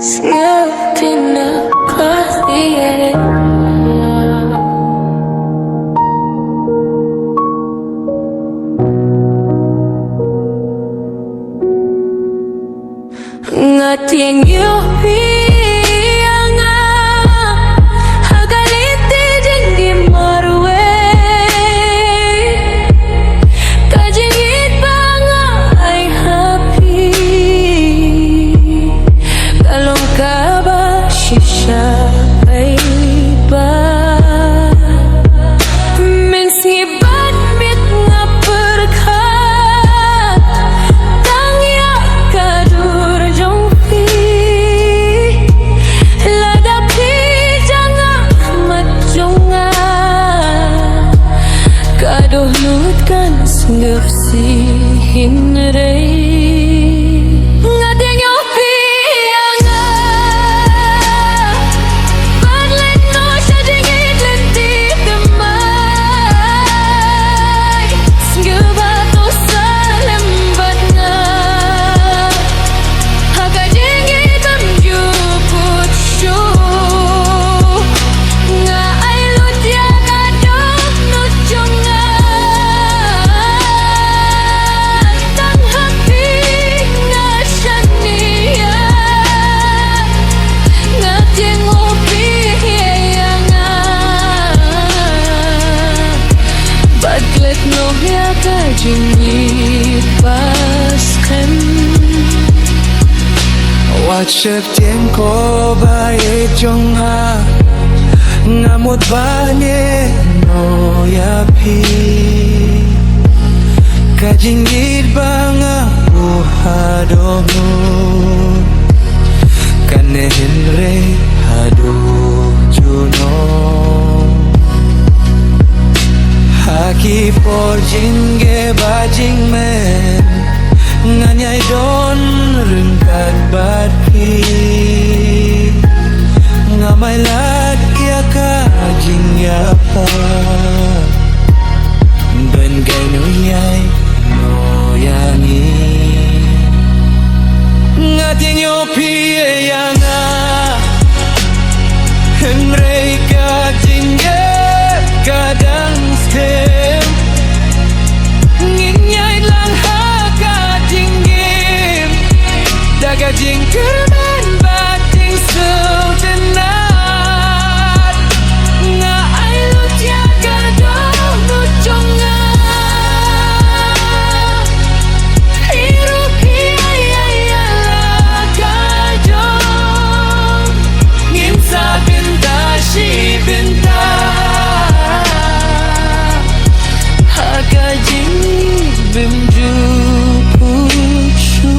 Slipping across the air. Ngating yupi anga hagalite jenggi marwe kajingit banga ay happy kalong kaba shisha ay ba mensibat mit nga perkat tangya kadur jongpi ladapi jangan majonga kaduh nutkan senggap sihin rei ngadeng yopi anga badlet no sadingit lentik demai senggebato salembat nga haga dingit menjuput syu nga ay lutya kadok nujonga tang happy nga shania nga jengopi anga badlet no ya kajingit pasken Watchep tiếng cô bae trong ha ngamut banye no yapi kajingit banga uhadonu kane henre hadu juno haki por jinge bajing men nganyai don rengkat bati ngamai lat ia kajing ya pa ben gai no yai no yangi ngating yo pi yanga henrei kajing ya kadang stem nginyai lang kajing kerman bating sultanat nga ay lutya kadong nujonga hirup hiyaya kadong ngimsa binta shi binta hakajing bimju puchu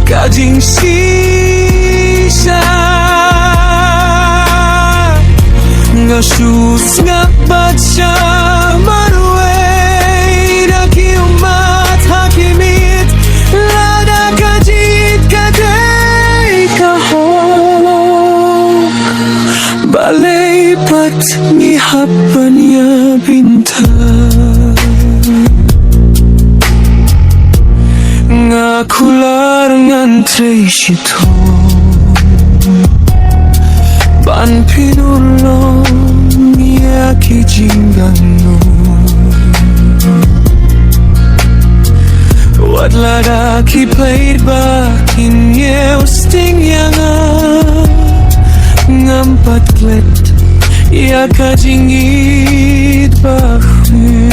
kajing sisa Kasus nga baca marway na kiumat hakimit lada kajit kaday kahok balay pat ngihapan ya bintang nga kular ngantray sito ban pinulong ya kijingano wat lada ki played back in ye usting yang ngampat klet ya kajingit bakhi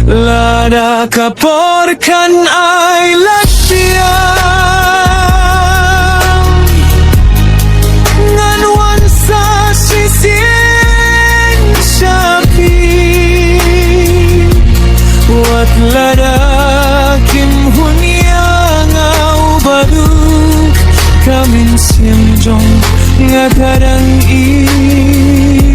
lada kaporkan ay latya nganwan sa sisin sapi wat lada kim hunya ngau baduk kamin siemjong ngatarang idiapi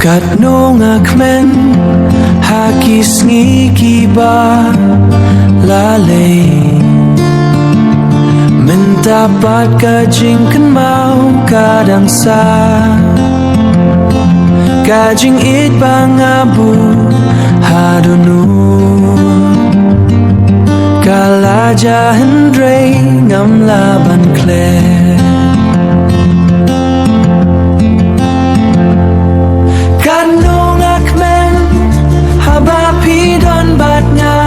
Kat nongak men hakis ngikiba lalay mentapat kajing kan mau kadang sa kajing it bangabu hadunu kalaja hendray ngam laban kler Don batnya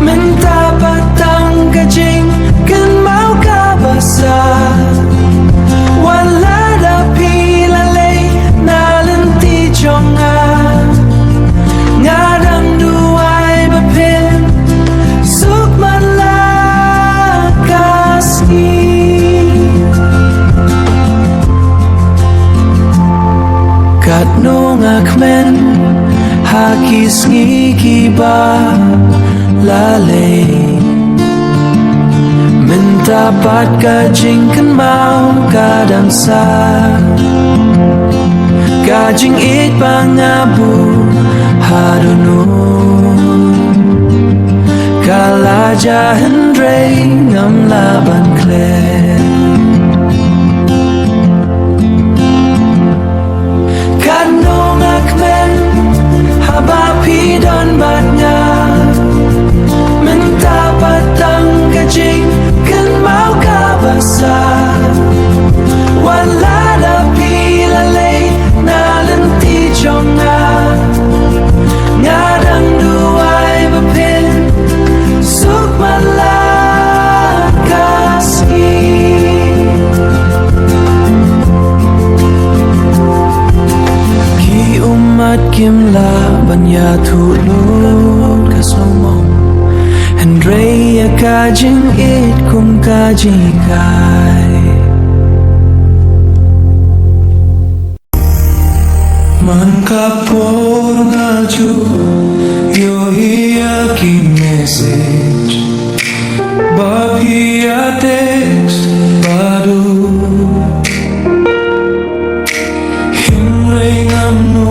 minta patang kajing kan mau kabasa wala dapi lalay nalenti jonga ngadang duay bapin sukman lakaski kat nongak men hakis ngikiba lalay mentapat kajing kan mau kadang sa kajing it pangabu hadunu kalaja hendray ngam laban kler kanong akmen habapi don batnya minta patang kajing kan mau kabasa wala dapi lalay nalenti jonga ngadang duay bapin sukman lakaski ki umat kimla banya tulud kasomong Hendray kajing it kum kajikai man kapor ngaju yo hiya ki message bahia text baru himray ngamnu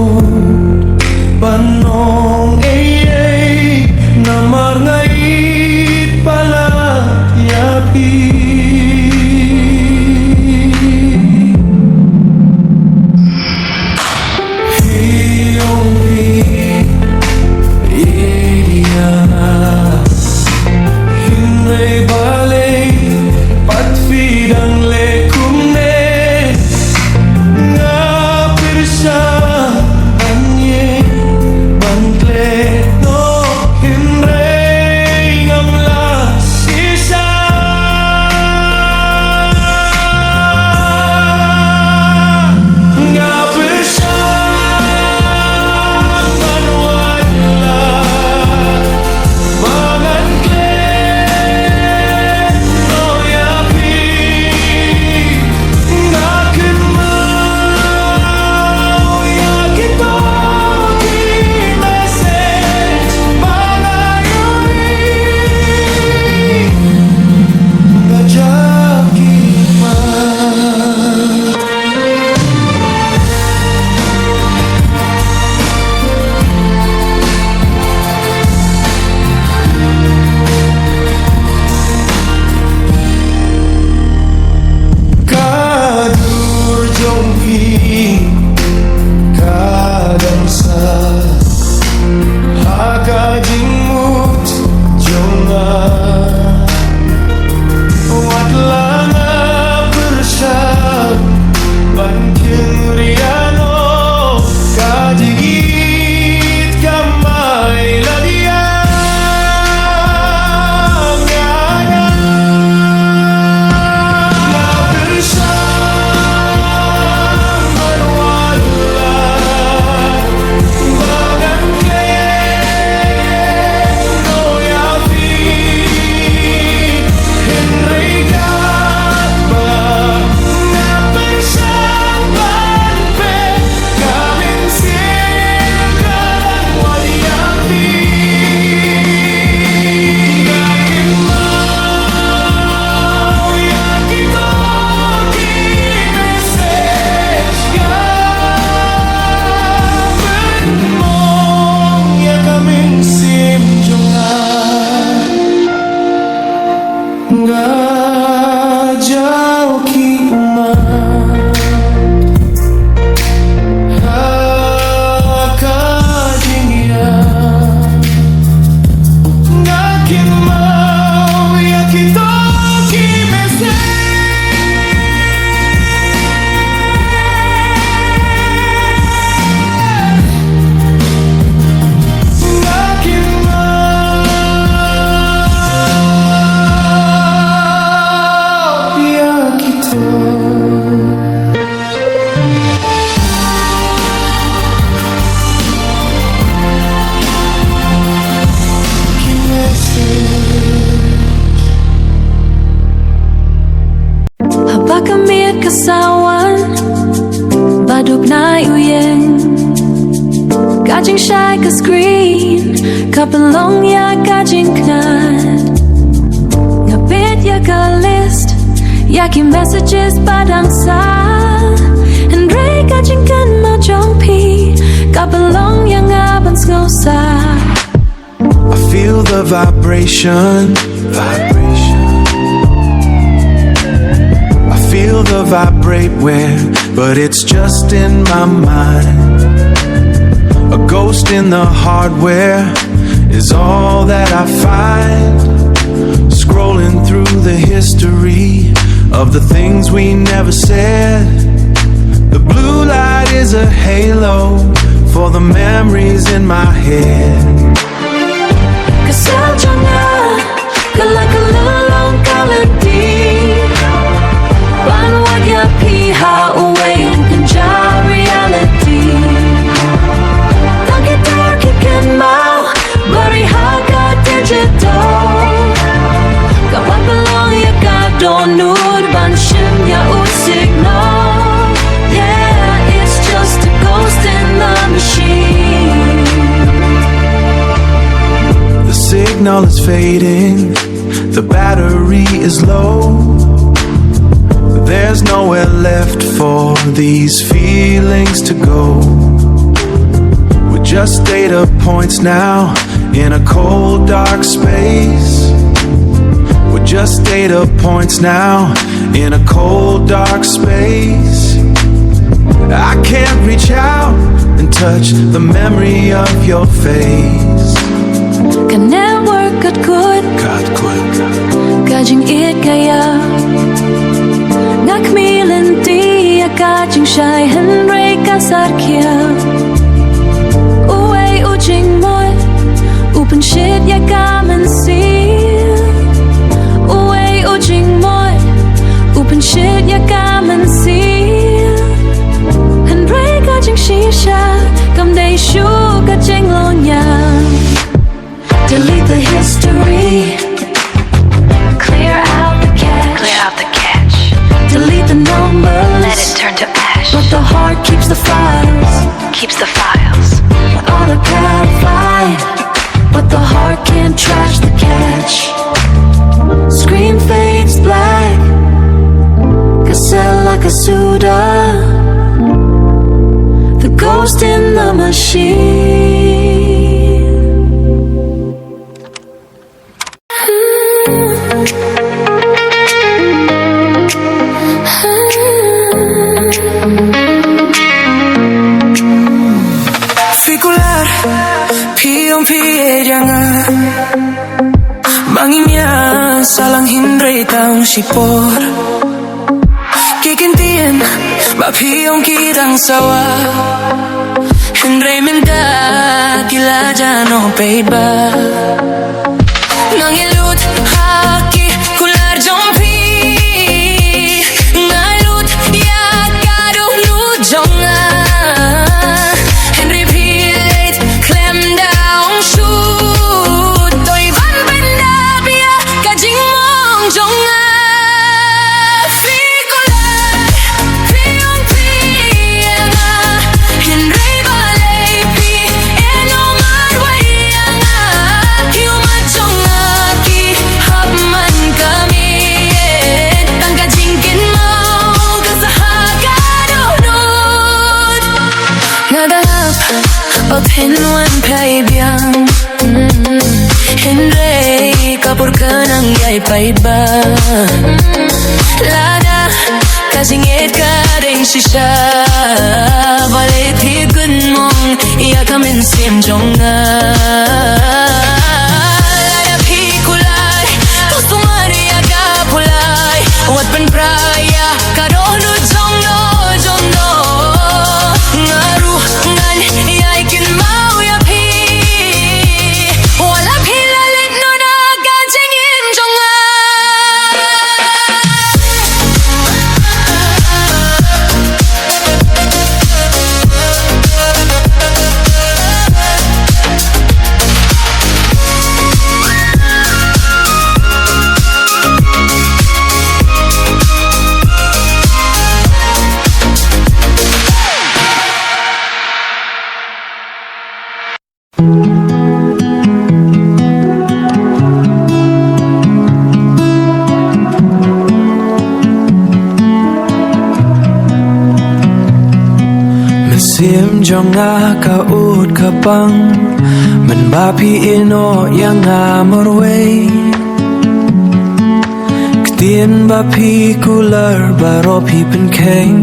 panong namar ngait pala yapi hiyong hi idia Haba kami at kasawan Badog na uyeng Kajing shy ka screen Kapalong ya kajing knat Ngapit ya ka list Yaki messages padang sa Henry kajing kan mo jong pi Kapalong ya ngaban sa I feel the vibration. I feel the vibrate where, but it's just in my mind. A ghost in the hardware is all that I find. Scrolling through the history of the things we never said. The blue light is a halo for the memories in my head. Kasal jangan kalak-kalulong kalati Banwag ya piha away in ja reality Taki-taki kan mau barihaga digital Kapag belong ya ka donut banshim ya signal Yeah, it's just a ghost in the machine The signal is fading, the battery is low. There's nowhere left for these feelings to go. We're just data points now in a cold dark space. We're just data points now in a cold dark space. I can't reach out and touch the memory of your face. Can network got good Kajing it kaya Ngak milen di Kajing shy Henry kasar kia Uwe ujing moy Open shit ya gamen seal Uwe ujing moy Open shit ya gamen seal Henry kajing shisha Kam day shu kajing lo nya Delete the history. Clear out the cache. Delete the numbers. Let it turn to ash. But the heart keeps the files. Keeps the files. Autocatified. But the heart can't trash the cache. Screen fades black. Cassella Kasuda. The ghost in the machine. Mangimya salang hindray tang sipor Kikintian mapiyong kitang sawa Hindray minta kila jano peiba Nangilut haki kular jompi Ngalut ya kadung nu jonga Henry Pilate clam down shoot Toy van benda bia kajing mong jonga Fikular piyong piyanga Henry balay pi eno marwayanga Hiuma jonga ki hapman kami Tangka jingkin mau kasahagadunod Nadalap Opinwan paibyang Henry kapur ka ng yay paiba Lada kasingit ka rin sisya Balit higun mong iyakamin simjong nga Lada pikulay Tustumari agapulay Wat pan praya Karono jong no jong no Ngaru ngan iyay kin mau ya pi Wala pilalit no na gansingin jong nga jonga ka ut ka pang man ba pi ino yang amorway ktien ba pi kular baro pi penkeng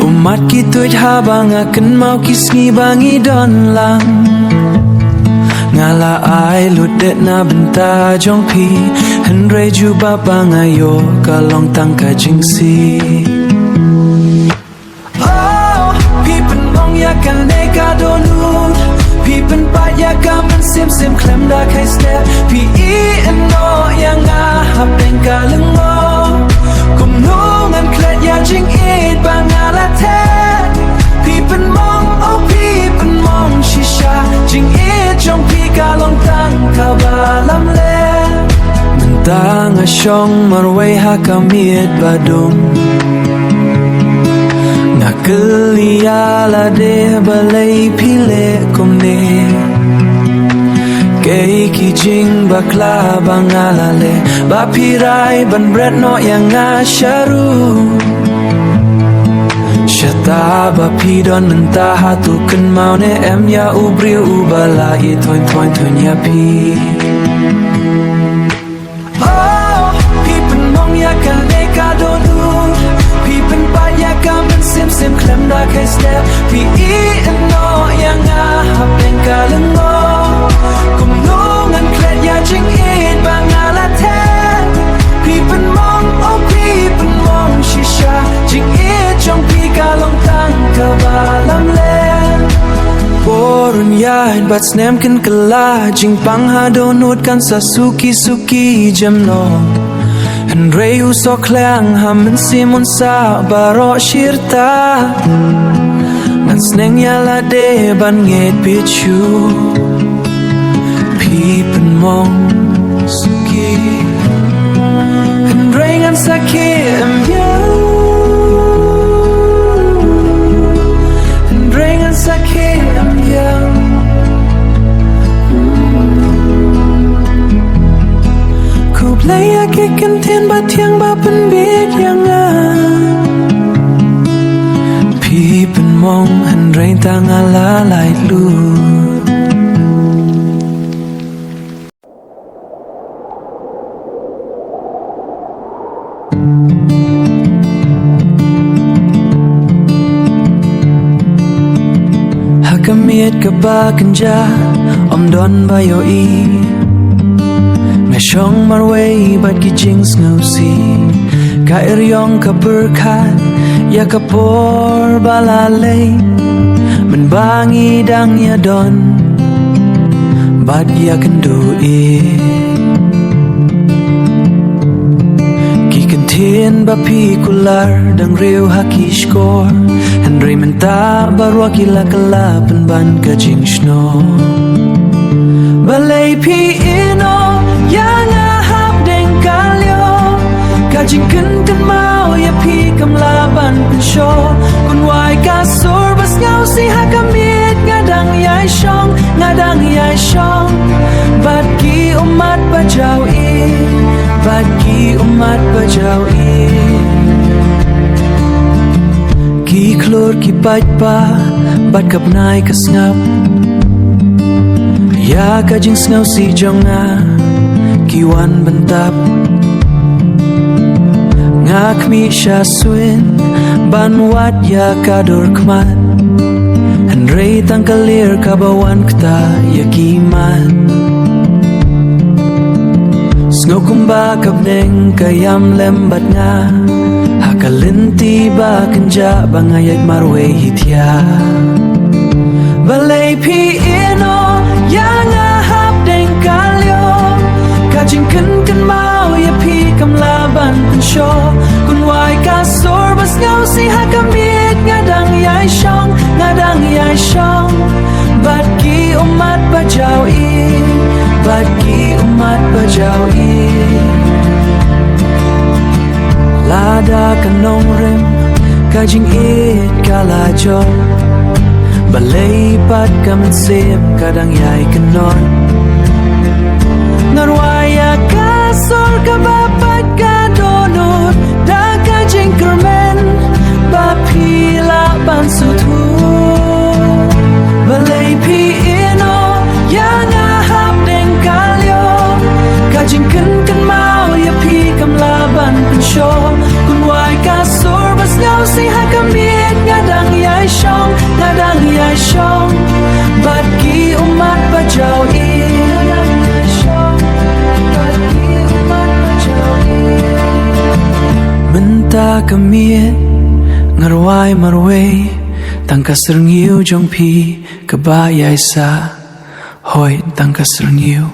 umat kitut habang akan mau kisngi bangi don lang ngala ai ludet na benta jong pi henre juba bangayo kalong tangka jingsi oh pi pen mong ya kan neka donut pi pen pat ya kan men sim sim klem da kai step pi I no yang a hap den kalengo kum nungan klet ya jing it bangala te pi pen mong oh pi pen mong shisha jing it jong pi kalong tang ka balam le mentang a shong marway ha kamiet badung nakelia la de balai pile kum de kei ki jing bakla bangala le ba pirai ban bread no yang asharu Shata ba pidon mentah hatu ken mau ne em ya ubri ubala I toin toin toin ya pi oh pi pen mong ya kan neka donut pi pen pa ya kan men sim sim klem da kai step pi I no yang a hap den kalengo kum nungan klet ya jing it bangala te pi pen mong oh pi pen mong shisha jing it jong pi kalong tang ka balam le porun ya bat snem ken kala jing pang ha donut kan sa suki suki jamno henre u so klang ha men simon sa baro shirta nan sneng ya la de ban nget pichu pi pen mong suki henre ngan sakhe em ya sakhe am yang ku playa ke kenten ba tiang ba pen bet yang a pi pen mong han rain tang ala lai lu kamiet ka ba kanja om don ba yo I me shong marway bat ki jings no si ka iryong ka berkat ya ka por balale men bangi dang ya don bat ya kendo ki kentien ba pi kular dang riu hakish kor Henry menta barwa kila kala penban ka jing shno balai pi ino yang a hap den kalyo ka jing ken mau ya pi kam laban pen sho kun wai ka sur bas ngau si ha kamit ngadang yai shong bat ki umat bajau I bat ki umat bajau I ki klor ki pait pa bat kap nai ka snap ya ka jing snau si jonga ki wan bantap ngak mi sha swin ban wat ya ka dor kmat han rei tang kalir ka bawan kta ya ki man snow kumba kap neng kayam lembat nga hakalinti ba kanja bangayag marwe hitya balay pi ino yang a hap den kalyo kajing kan mau ya pi kam laban kun sho kun wai ka sor bas ngau si hakamit ngadang yai shong bat ki umat bajau I bat ki umat bajau I lada kanong rim kajing it kalajo balay pat kaman sim kadang yai kanon narwaya kasor ka bapat ka donut da kajing kermen bapila bansut kamiet ngarwai marway tangka serng yu jong pi kabaya isa hoi tangka serng yu